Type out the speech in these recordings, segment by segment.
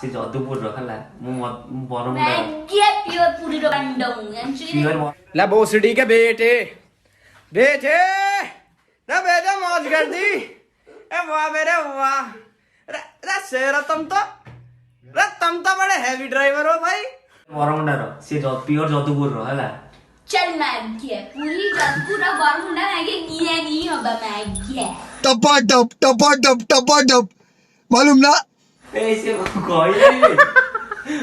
से जदुपुर रखला मु बरमुंडा मैं ये प्योर पूरी रंडम प्योर ला भोसड़ी के बेटे बेटे ना बेटा मौज कर दी ए वाह मेरे वाह रे शेरा तुम तो बड़े हैवी ड्राइवर हो भाई बरमुंडा रो से प्योर जदुपुर रो हला चल मैं ये पूरी पूरा बरमुंडा मैं ये होगा मैं ये टपा मालूम ना ए से कहले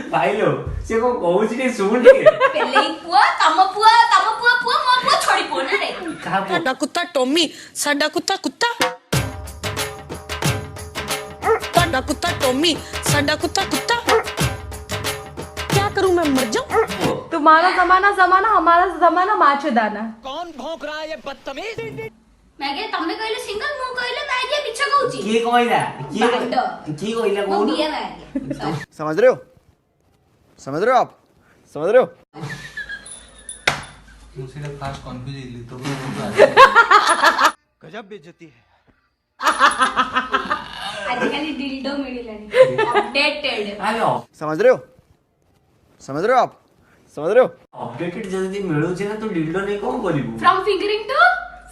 भाईलो से को कहू छी सुन ଟିକେ पहले पुआ तम पुआ मो पुआ छोड़ी पुआ ना रे का साडा कुत्ता टॉमी साडा कुत्ता साडा कुत्ता टॉमी साडा कुत्ता क्या करूं मैं मर जाऊं तुम्हारा जमाना हमारा जमाना माचेदाना कौन भौंक रहा है ये बदतमीज मैं के तमे कहले सिंगल मु कहले मैं ये पीछे कहूची की कहला की कहला मो कोन बिया मैं समझ रहे हो आप समझ रहे हो मुझे फास्ट कंफ्यूज इली तो गजब बेइज्जती है आजकल डिल्डो मिळिलानी अपडेटेड हेलो समझ रहे हो आप समझ रहे हो अपडेटेड जल्दी मिळू छे ना तो डिल्डो नहीं कोन करिबू फ्रॉम फिंगरिंग टू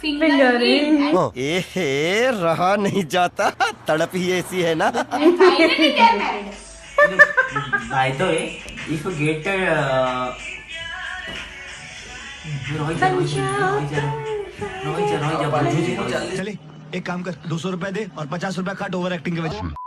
फिंगरिंग ए रहा नहीं जाता तड़प ही ऐसी है ना finally they are married by the way if you get Rohit चले एक काम कर 200 रुपए दे और 50 रुपए काट ओवर एक्टिंग के वजह